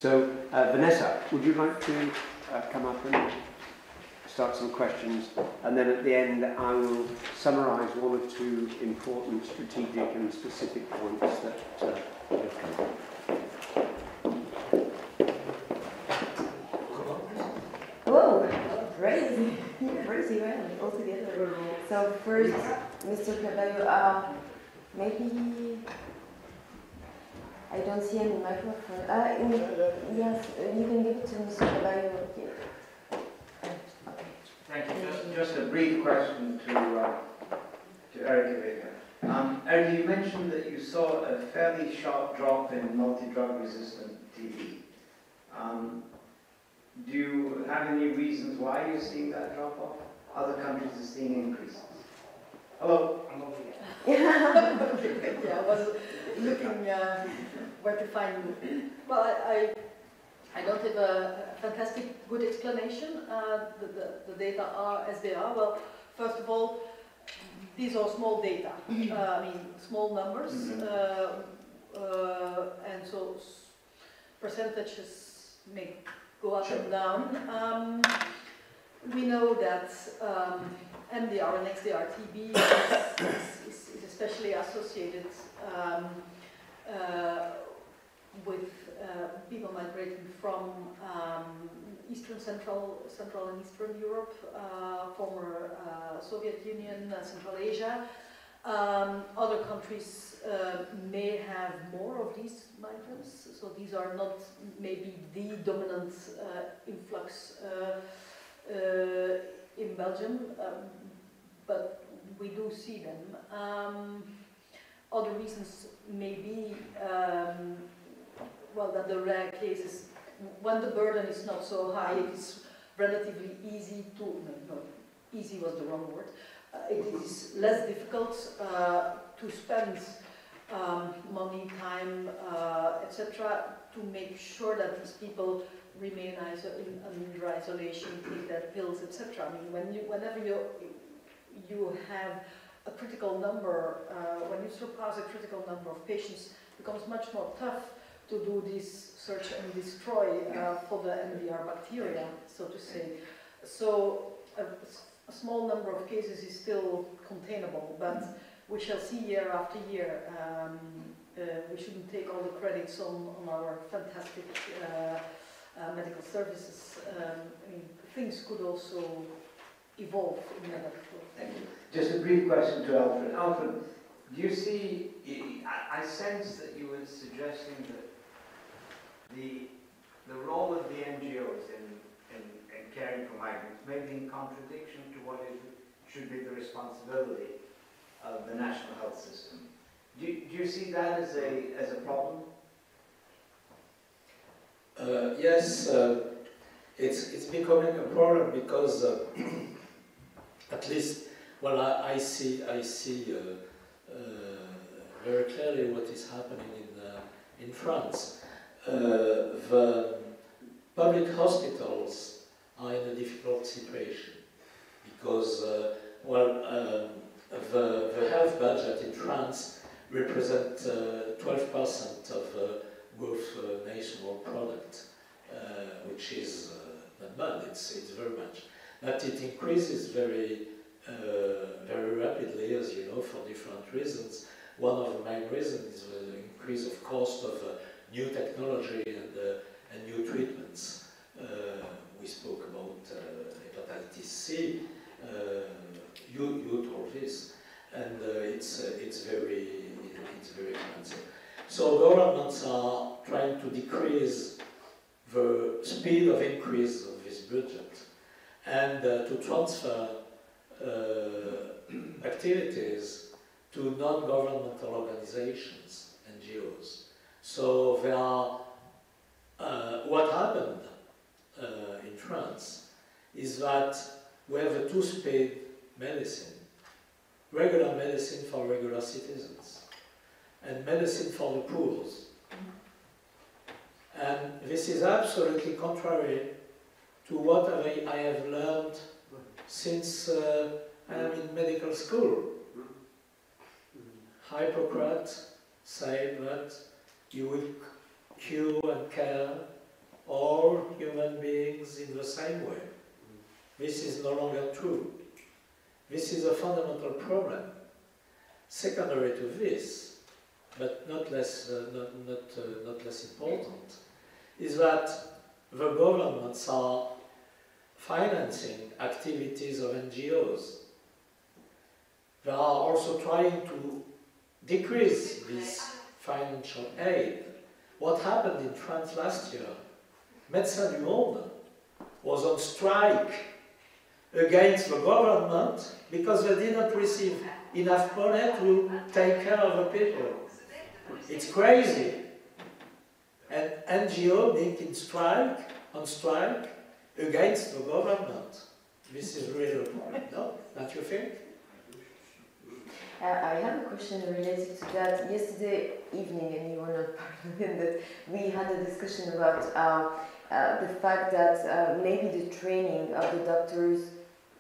So, Vanessa, would you like to come up and start some questions? And then at the end, I will summarise one or two important strategic and specific points that have come up. Whoa, crazy, crazy well altogether. So first, Mr. Caballo, maybe I don't see any microphone. Yes, you can give it to Mr. Caballo here. Okay. Thank you. Just a brief question to Eric Vega. Eric, you mentioned that you saw a fairly sharp drop in multi-drug resistant TB. Do you have any reasons why you're seeing that drop off? Other countries are seeing increases. Hello, I'm over here. Yeah, I was looking where to find you. Well, I don't have a fantastic good explanation. The data are as they are. Well, first of all, these are small data. I mean, small numbers, and so percentages may go up and down. We know that MDR and XDR TB is especially associated with people migrating from Central and Eastern Europe, former Soviet Union, Central Asia. Other countries may have more of these migrants, so these are not maybe the dominant influx in Belgium, but we do see them. Other reasons may be, well, that the rare cases, when the burden is not so high, it is relatively easy to, no, easy was the wrong word, it is less difficult to spend money, time, etc., to make sure that these people remain under isolation, take their pills, etc. I mean, whenever you have a critical number, when you surpass a critical number of patients, it becomes much more tough to do this search and destroy for the MDR bacteria, so to say. So a small number of cases is still containable, but we shall see year after year. We shouldn't take all the credits on our fantastic medical services. I mean, things could also evolve in medical. Thank you. Just a brief question to Alfred. Alfred, do you see, I sense that you were suggesting that the role of the NGOs in caring for migrants may be in contradiction to what should be the responsibility of the national health system. Do you see that as a problem? Yes, it's becoming a problem because at least, well, I see very clearly what is happening in France. The public hospitals are in a difficult situation because, well, the health budget in France represents 12% of gross national product, which is not bad. It's very much, but it increases very rapidly, as you know, for different reasons. One of the main reasons is the increase of cost of new technology and new treatments. We spoke about hepatitis C. You told this, and it's very expensive. So governments are trying to decrease the speed of increase of this budget and to transfer activities to non-governmental organizations, NGOs. So there are, what happened in France is that we have a two-speed medicine, regular medicine for regular citizens, and medicine for the poor. And this is absolutely contrary to what I have learned since I am in medical school. Hippocrates said that you will cure and care all human beings in the same way. This is no longer true. This is a fundamental problem. Secondary to this, but not less important, is that the governments are financing activities of NGOs. They are also trying to decrease this financial aid. What happened in France last year? Médecins du Monde was on strike against the government because they did not receive enough money to take care of the people. It's crazy. And NGO being on strike against the government. This is really a problem, no? Don't you think? I have a question related to that. Yesterday evening, and you were not part of it, but we had a discussion about the fact that maybe the training of the doctors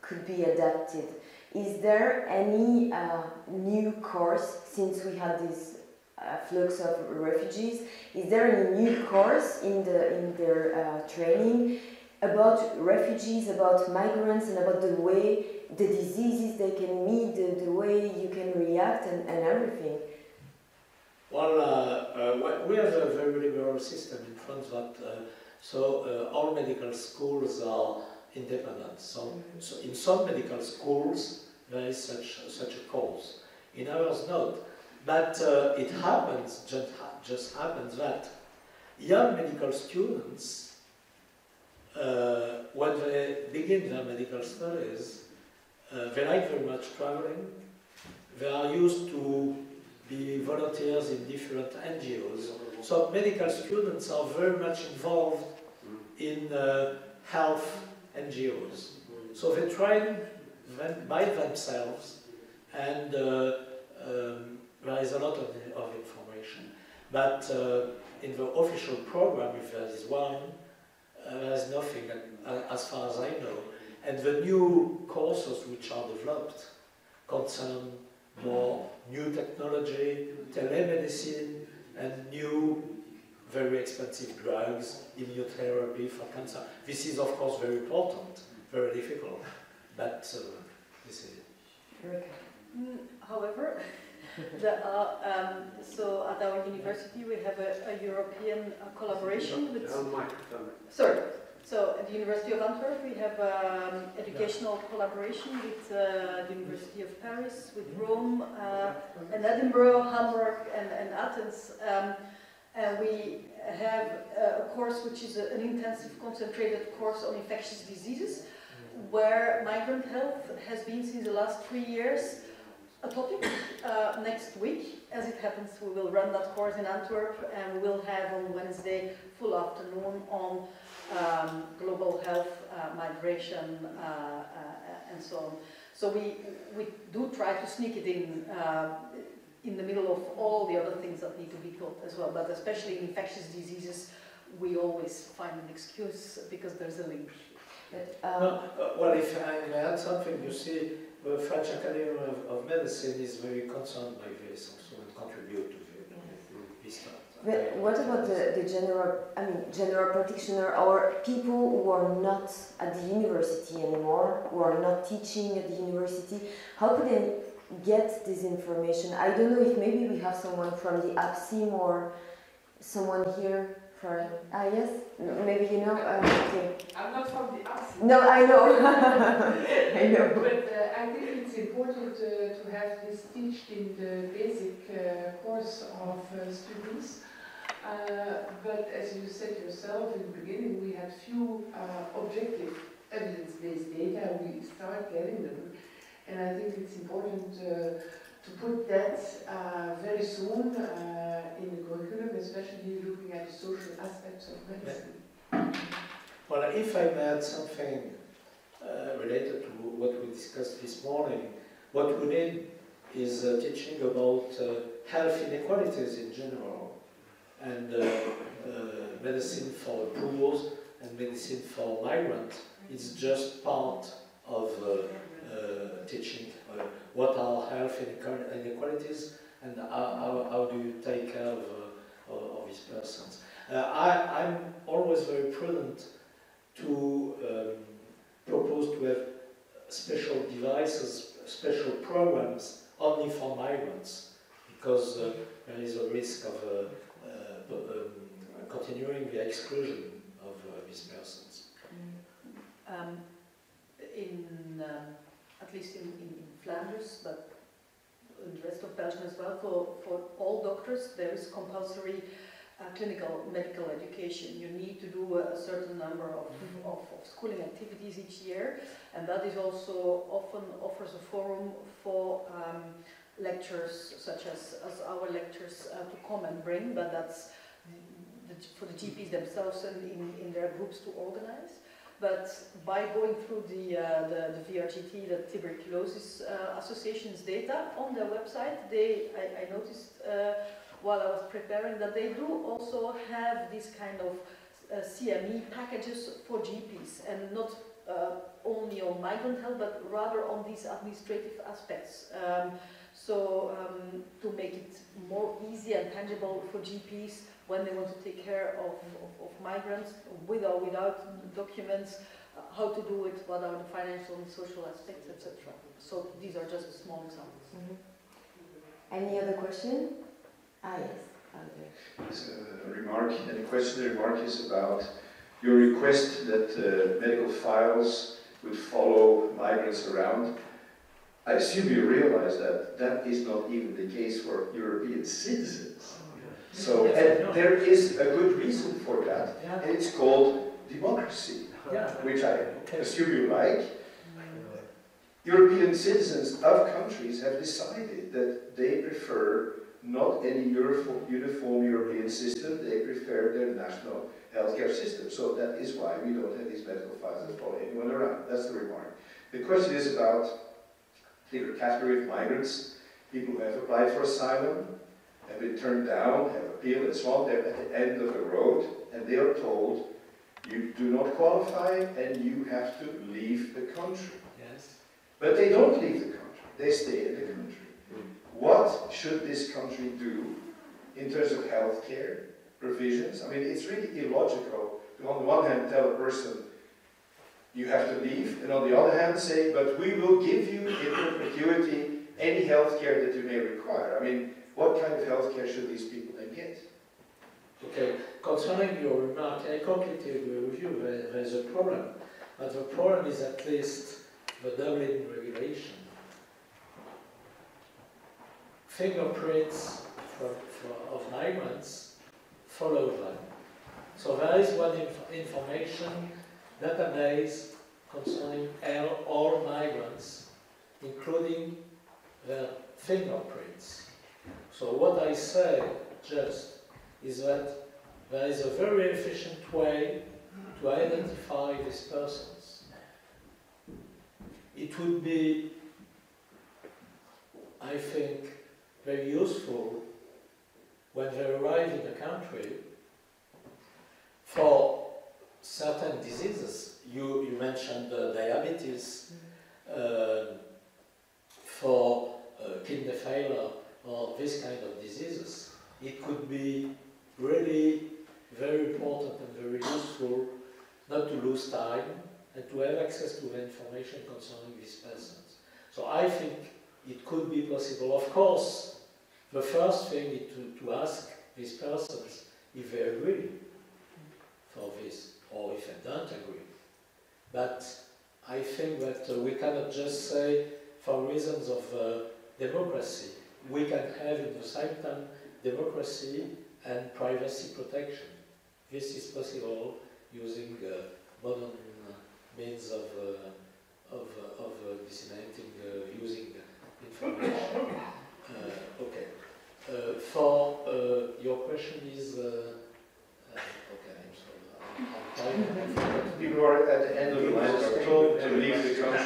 could be adapted. Is there any new course, since we had this flux of refugees, is there any new course in their training about refugees, about migrants, and about the way, the diseases they can meet, the way you can react, and everything? Well, we have a very liberal system in France that all medical schools are independent. So in some medical schools there is such a course. In others, not. But it happens, just happens that young medical students, when they begin their medical studies, they like very much traveling. They are used to be volunteers in different NGOs. So medical students are very much involved in health NGOs. So they train them by themselves, and there is a lot of information. But in the official program, if there is one, there is nothing as far as I know. And the new courses which are developed concern more new technology, telemedicine, and new, very expensive drugs, immunotherapy for cancer. This is, of course, very important, very difficult, but this is it. However, there are, so at our university we have a European collaboration with... Sorry. So at the University of Antwerp we have educational collaboration with the University of Paris, with Rome, and Edinburgh, Hamburg, and Athens. And we have a course which is an intensive concentrated course on infectious diseases, where migrant health has been since the last 3 years a topic. Next week, as it happens, we will run that course in Antwerp, and we will have on Wednesday full afternoon on global health, migration, and so on. So we do try to sneak it in the middle of all the other things that need to be taught as well, but especially in infectious diseases, we always find an excuse because there's a link. But, well, if I may add something, you see, the French Academy of Medicine is very concerned by this also and contribute to this part. But what about the general practitioner or people who are not at the university anymore, who are not teaching at the university? How could they get this information? I don't know if maybe we have someone from the APSIM or someone here from... yes? Maybe you know? Okay. I'm not from the APSIM. No, I know. I know. But I think it's important to have this taught in the basic course of students. But as you said yourself in the beginning, we had few objective evidence-based data. We start getting them. And I think it's important to put that very soon in the curriculum, especially looking at the social aspects of medicine. Well, if I may add something related to what we discussed this morning, what we need is teaching about health inequalities in general, and medicine for poor and medicine for migrants is just part of teaching what are health inequalities and how do you take care of these persons. I'm always very prudent to propose to have special devices, special programs only for migrants, because there is a risk of continuing the exclusion of these persons. At least in Flanders, but in the rest of Belgium as well, for all doctors there is compulsory clinical medical education. You need to do a certain number of schooling activities each year, and that is also often offers a forum for lectures such as our lectures to come and bring, but that's for the GPs themselves and in their groups to organize. But by going through the VRGT, the Tuberculosis Association's data on their website, I noticed while I was preparing that they do also have this kind of CME packages for GPs, and not only on migrant health, but rather on these administrative aspects. To make it more easy and tangible for GPs when they want to take care of migrants, with or without documents, how to do it, what are the financial and social aspects, etc. So these are just small examples. Any other question? Ah, yes, Andre. It's a remark, and the question, the remark is about your request that medical files would follow migrants around. I assume you realize that that is not even the case for European citizens. So, and there is a good reason for that, and it's called democracy, which I assume you like. European citizens of countries have decided that they prefer not any uniform European system, they prefer their national healthcare system. So that is why we don't have these medical files that follow anyone around. That's the remark. The question is about the category of migrants, people who have applied for asylum, have been turned down, have appealed, and so on. They're at the end of the road, and they are told, you do not qualify, and you have to leave the country. Yes. But they don't leave the country, they stay in the country. What should this country do in terms of healthcare provisions? I mean, it's really illogical to, on the one hand, tell a person, you have to leave, and on the other hand, say, but we will give you in perpetuity any healthcare that you may require. I mean, what kind of healthcare should these people then get? Okay, concerning your remark, I completely agree with you, there is a problem. But the problem is at least the Dublin regulation. Fingerprints of migrants follow them. So there is one information database concerning all migrants, including their fingerprints. So what I say just is that there is a very efficient way to identify these persons. It would be, I think, very useful when they arrive in the country for certain diseases. You mentioned diabetes, for kidney failure, or this kind of diseases. It could be really very important and very useful not to lose time and to have access to the information concerning these persons. So I think it could be possible. Of course, the first thing is to ask these persons if they agree for this, or if they don't agree. But I think that we cannot just say, for reasons of democracy, we can have at the same time democracy and privacy protection. This is possible using modern means of disseminating, using information. Okay. For your question is, okay, I'm sorry. People are at the end of the line are told to leave the country.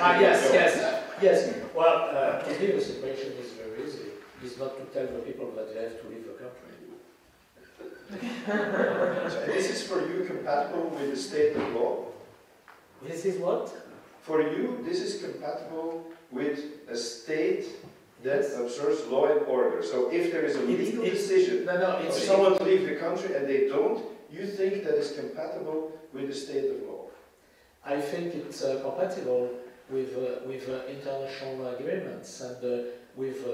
Yes. Well, to me the situation is very easy. It's not to tell the people that they have to leave the country. So this is for you compatible with the state of law? This is what? For you, this is compatible with a state that observes law and order. So if there is a legal decision of someone to leave the country and they don't, you think that is compatible with the state of law? I think it's compatible with international agreements and with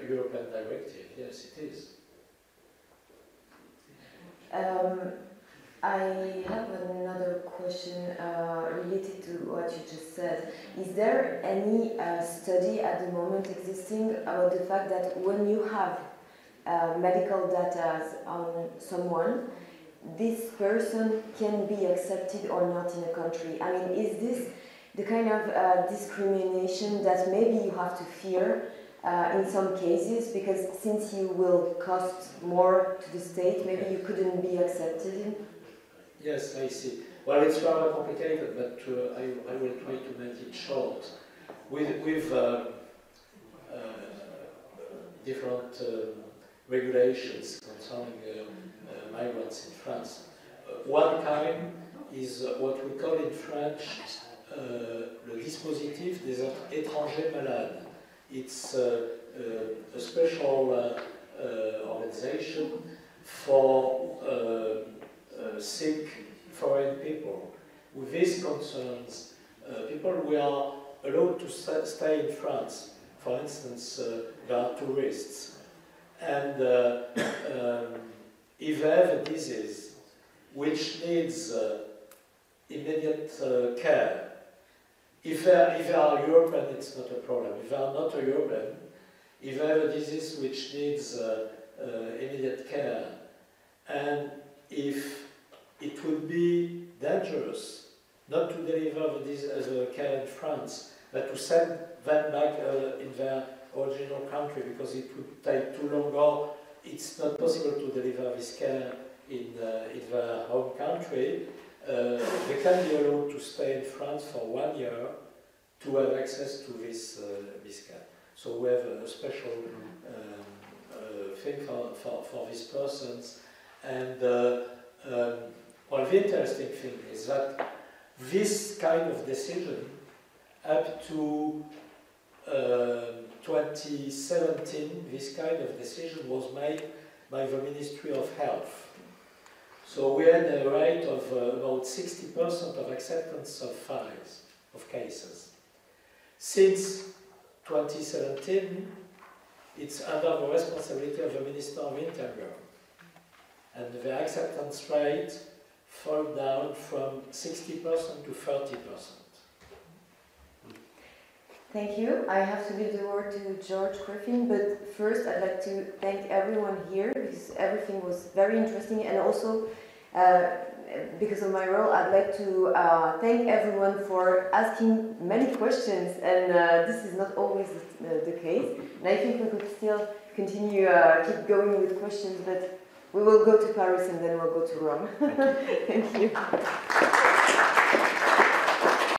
European directive. Yes, it is. I have another question related to what you just said. Is there any study at the moment existing about the fact that when you have medical data on someone, this person can be accepted or not in a country? I mean, is this the kind of discrimination that maybe you have to fear in some cases, because since you will cost more to the state, maybe you couldn't be accepted in? Yes, I see. Well, it's rather complicated, but I will try to make it short. With different regulations concerning migrants in France. One kind is what we call in French le dispositif des étrangers malades. It's a special organization for sick foreign people. With this concerns people who are allowed to stay in France. For instance, they are tourists. And if they have a disease which needs immediate care, if they are European, it's not a problem. If they are not a European, if they have a disease which needs immediate care, and if it would be dangerous not to deliver the care in France, but to send them back in their original country because it would take too long, or it's not possible to deliver this care in their home country, they can be allowed to stay in France for 1 year to have access to this care. So we have a special thing for these persons. And well, the interesting thing is that this kind of decision, up to 2017, this kind of decision was made by the Ministry of Health. So we had a rate of about 60% of acceptance of files, of cases. Since 2017, it's under the responsibility of the Minister of Interior. And the acceptance rate fell down from 60% to 30%. Thank you. I have to give the word to George Griffin, but first I'd like to thank everyone here because everything was very interesting, and also because of my role, I'd like to thank everyone for asking many questions, and this is not always the case. And I think we could still continue, keep going with questions, but we will go to Paris and then we'll go to Rome. Thank you.